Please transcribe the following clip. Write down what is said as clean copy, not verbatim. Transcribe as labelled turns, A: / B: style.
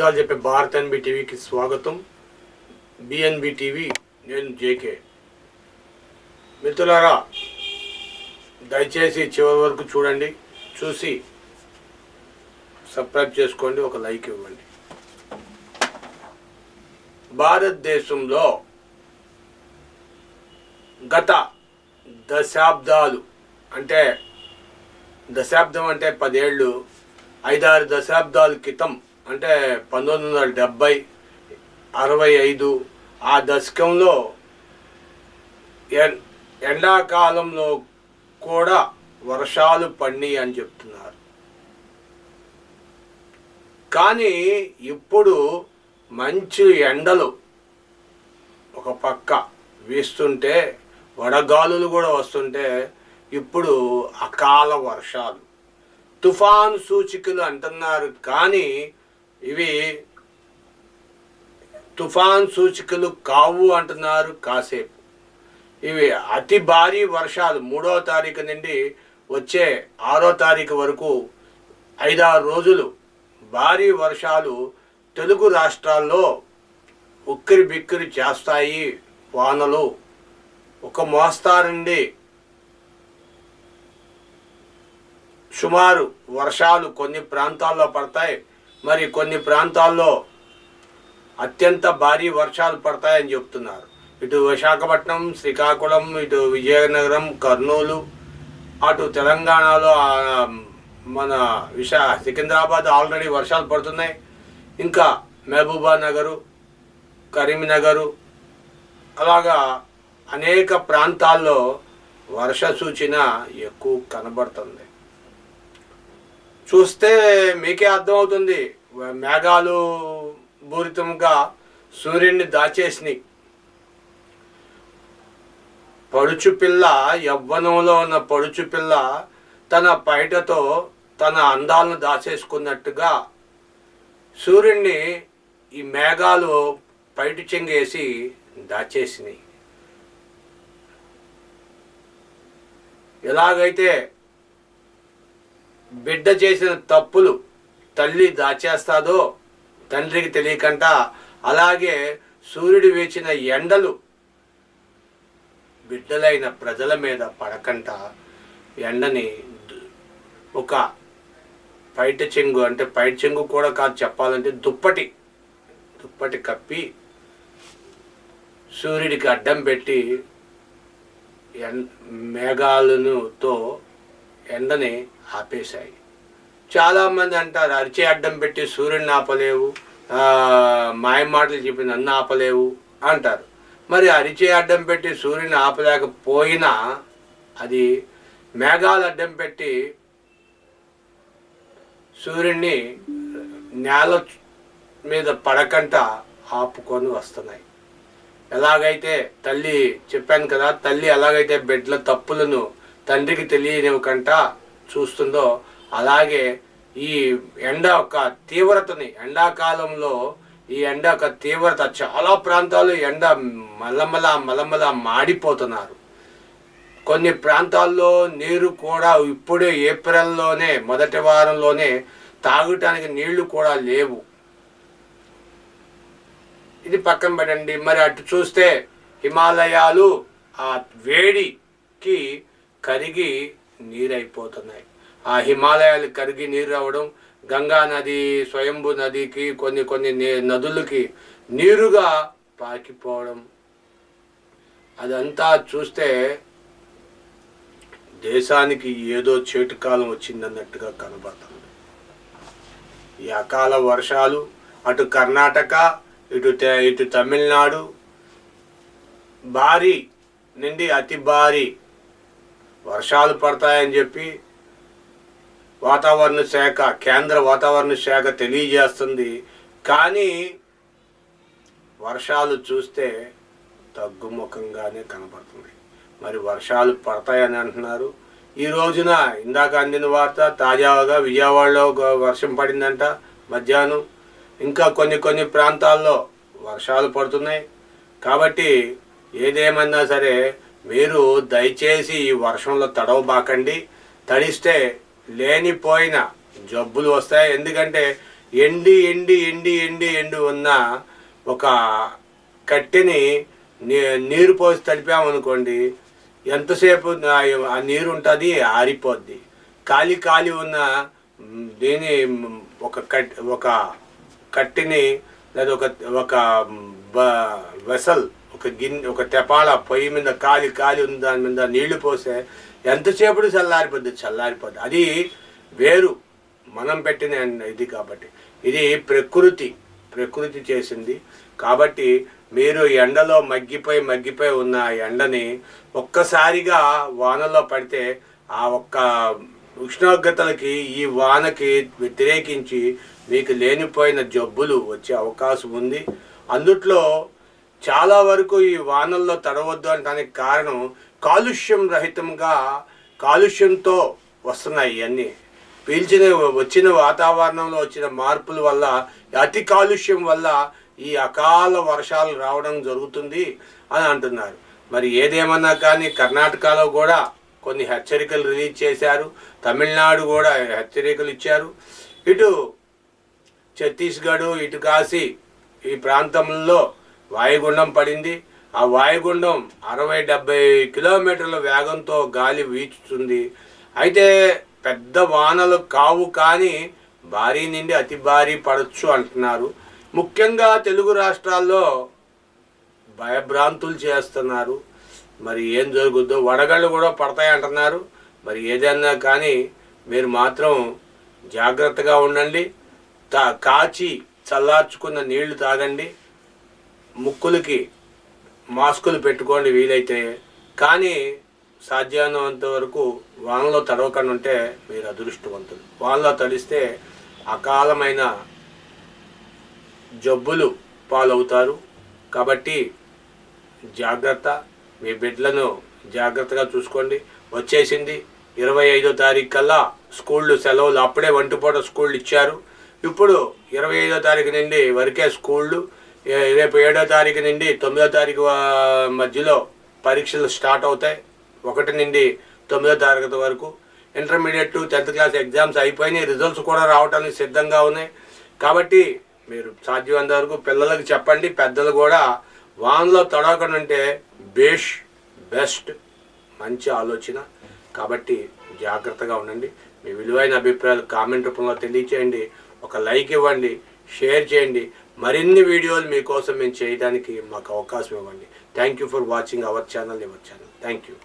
A: నిజాలు చెప్పే భారత్ ఎన్బి టీవీకి స్వాగతం. బిఎన్బి టీవీ, నేను జేకే. మిత్రులారా, దయచేసి చివరి వరకు చూడండి. చూసి సబ్స్క్రైబ్ చేసుకోండి, ఒక లైక్ ఇవ్వండి. భారతదేశంలో గత దశాబ్దాలు అంటే దశాబ్దం అంటే 10 ఏళ్ళు, 5-6 దశాబ్దాల క్రితం అంటే 1970, 65 ఆ దశకంలో ఎండాకాలంలో కూడా వర్షాలు పడినాయి అని చెప్తున్నారు. కానీ ఇప్పుడు మంచి ఎండలు ఒక పక్క వీస్తుంటే, వడగాలులు కూడా వస్తుంటే, ఇప్పుడు అకాల వర్షాలు, తుఫాను సూచికలు అంటున్నారు. కానీ ఇవి తుఫాన్ సూచికలు కావు అంటున్నారు కాసేపు. ఇవి అతి భారీ వర్షాలు 3వ తారీఖు నుండి వచ్చే 6వ తారీఖు వరకు 5-6 రోజులు భారీ వర్షాలు తెలుగు రాష్ట్రాల్లో ఉక్కిరి బిక్కిరి చేస్తాయి. వానలు ఒక మోస్తారు నుండి సుమారు వర్షాలు కొన్ని ప్రాంతాల్లో పడతాయి, మరి కొన్ని ప్రాంతాల్లో అత్యంత భారీ వర్షాలు పడతాయని చెప్తున్నారు. ఇటు విశాఖపట్నం, శ్రీకాకుళం, ఇటు విజయనగరం, కర్నూలు, అటు తెలంగాణలో మన సికింద్రాబాద్ ఆల్రెడీ వర్షాలు పడుతున్నాయి. ఇంకా మహబూబా నగరు, కరీంనగరు, అలాగా అనేక ప్రాంతాల్లో వర్ష సూచన ఎక్కువ కనబడుతుంది. చూస్తే మీకే అర్థమవుతుంది. మేఘాలు పూరితంగా సూర్యుడిని దాచేసినాయి. పడుచు పిల్ల, యవ్వనంలో ఉన్న పడుచు పిల్ల తన పైటతో తన అందాలను దాచేసుకున్నట్టుగా సూర్యుడిని ఈ మేఘాలు పైట చెంగేసి దాచేసినాయి. ఎలాగైతే బిడ్డ చేసిన తప్పులు తల్లి దాచేస్తాదో తండ్రికి తెలియకంట, అలాగే సూర్యుడు వేచిన ఎండలు బిడ్డలైన ప్రజల మీద పడకంట ఎండని ఒక పైట చెంగు, అంటే పైట చెంగు కూడా కాదు చెప్పాలంటే దుప్పటి కప్పి సూర్యుడికి అడ్డం పెట్టి మేఘాలతో ఎండని ఆపేశాయి. చాలామంది అంటారు, అరిచే అడ్డం పెట్టి సూర్యుడిని ఆపలేవు, మాయమాటలు చెప్పి నన్ను ఆపలేవు అంటారు. మరి అరిచే అడ్డం పెట్టి సూర్యుని ఆపలేకపోయినా అది మేఘాలు అడ్డం పెట్టి సూర్యుడిని నేల మీద పడకంట ఆపుకొని వస్తున్నాయి. ఎలాగైతే తల్లి, చెప్పాను కదా, తల్లి ఎలాగైతే బిడ్డల తప్పులను తండ్రికి తెలియనివ్వకంట చూస్తుందో, అలాగే ఈ ఎండ యొక్క తీవ్రతని, ఎండాకాలంలో ఈ ఎండ యొక్క తీవ్రత చాలా ప్రాంతాల్లో ఎండ మల్లమల మాడిపోతున్నారు. కొన్ని ప్రాంతాల్లో నీరు కూడా ఇప్పుడే ఏప్రిల్లోనే మొదటి వారంలోనే తాగటానికి నీళ్లు కూడా లేవు. ఇది పక్కన పెట్టండి. మరి అటు చూస్తే హిమాలయాలు ఆ వేడికి కరిగి నీరైపోతున్నాయి. ఆ హిమాలయాలు కరిగి నీరు అవ్వడం, గంగా నది, స్వయంభూ నదికి, కొన్ని నదులకి నీరుగా పాకిపోవడం, అదంతా చూస్తే దేశానికి ఏదో చేటు కాలం వచ్చిందన్నట్టుగా కనబడుతుంది. ఈ అకాల వర్షాలు అటు కర్ణాటక, ఇటు తమిళనాడు భారీ నుండి అతి భారీ వర్షాలు పడతాయని చెప్పి వాతావరణ శాఖ, కేంద్ర వాతావరణ శాఖ తెలియజేస్తుంది. కానీ వర్షాలు చూస్తే తగ్గుముఖంగానే కనబడుతుంది. మరి వర్షాలు పడతాయని అంటున్నారు. ఈ రోజున ఇందాక అందిన వార్త, తాజాగా విజయవాడలో వర్షం పడిందంట మధ్యాహ్నం. ఇంకా కొన్ని ప్రాంతాల్లో వర్షాలు పడుతున్నాయి. కాబట్టి ఏదేమన్నా సరే మీరు దయచేసి ఈ వర్షంలో తడవబాకండి. తడిస్తే లేనిపోయిన జబ్బులు వస్తాయి. ఎందుకంటే ఎండి ఉన్న ఒక కట్టెని నీరు పోసి తడిపామనుకోండి, ఎంతసేపు ఆ నీరు ఉంటుంది, ఆరిపోద్ది. ఖాళీ ఉన్న దీని ఒక కట్టెని లేదా ఒక వెసల్, ఒక గిన్నె, ఒక తెపాల పొయ్యి మీద ఖాళీ ఉంది, దాని మీద నీళ్లు పోస్తే ఎంతసేపు చల్లారిపోద్ది. అది వేరు, మనం పెట్టిన ఇది. కాబట్టి ఇది ప్రకృతి చేసింది. కాబట్టి మీరు ఎండలో మగ్గిపోయి ఉన్న ఎండని ఒక్కసారిగా వానలో పడితే ఆ ఒక్క ఉష్ణోగ్రతలకి ఈ వానకి వ్యతిరేకించి మీకు లేనిపోయిన జబ్బులు వచ్చే అవకాశం ఉంది. అందుట్లో చాలా వరకు ఈ వానల్లో తడవద్దు అనడానికి కారణం కాలుష్యంతో వస్తున్నాయి. ఇవన్నీ వచ్చిన వాతావరణంలో వచ్చిన మార్పుల వల్ల, అతి కాలుష్యం వల్ల ఈ అకాల వర్షాలు రావడం జరుగుతుంది అని అంటున్నారు. మరి ఏదేమన్నా కానీ కర్ణాటకలో కూడా కొన్ని హెచ్చరికలు రిలీజ్ చేశారు, తమిళనాడు కూడా హెచ్చరికలు ఇచ్చారు. ఇటు ఛత్తీస్గఢ్, ఇటు కాశీ ఈ ప్రాంతంలో వాయుగుండం పడింది. ఆ వాయుగుండం 60-70 కిలోమీటర్ల వేగంతో గాలి వీచుతుంది. అయితే పెద్ద వానలు కావు, కానీ భారీ నుండి అతి భారీ పడవచ్చు అంటున్నారు. ముఖ్యంగా తెలుగు రాష్ట్రాల్లో భయభ్రాంతులు చేస్తున్నారు. మరి ఏం జరుగుద్దో, వడగళ్ళు కూడా పడతాయి అంటున్నారు. మరి ఏదైనా కానీ మీరు మాత్రం జాగ్రత్తగా ఉండండి. కాచి చల్లార్చుకున్న నీళ్లు తాగండి. ముక్కులకి మాస్కులు పెట్టుకోండి వీలైతే. కానీ సాధ్యమైనంత వరకు వానలో తడవకుండా ఉంటే మీరు అదృష్టవంతులు. వానలో తడిస్తే అకాలమైన జబ్బులు పాలవుతారు. కాబట్టి జాగ్రత్త, మీ బిడ్డలను జాగ్రత్తగా చూసుకోండి. వచ్చేసింది 25వ తారీఖు కల్లా స్కూళ్ళు సెలవులు. అప్పుడే వంటిపూట స్కూళ్ళు ఇచ్చారు. ఇప్పుడు 25వ తారీఖు నుండి వరకే స్కూళ్ళు. రేపు 7వ తారీఖు నుండి 9వ తారీఖు మధ్యలో పరీక్షలు స్టార్ట్ అవుతాయి. 1 నుండి 9వ తరగతి వరకు. ఇంటర్మీడియట్ 10th క్లాస్ ఎగ్జామ్స్ అయిపోయినాయి. రిజల్ట్స్ కూడా రావడానికి సిద్ధంగా ఉన్నాయి. కాబట్టి మీరు సాధ్యమైనంత వరకు పిల్లలకు చెప్పండి. పెద్దలు కూడా వానలో తడవకుండా ఉంటే బెస్ట్ మంచి ఆలోచన. కాబట్టి జాగ్రత్తగా ఉండండి. మీ విలువైన అభిప్రాయాలు కామెంట్ రూపంలో తెలియచేయండి. ఒక లైక్ ఇవ్వండి, షేర్ చేయండి. మరిన్ని వీడియోలు మీకోసం మేము చేయడానికి మాకు అవకాశం ఇవ్వండి. Thank you for watching our channel. Thank you.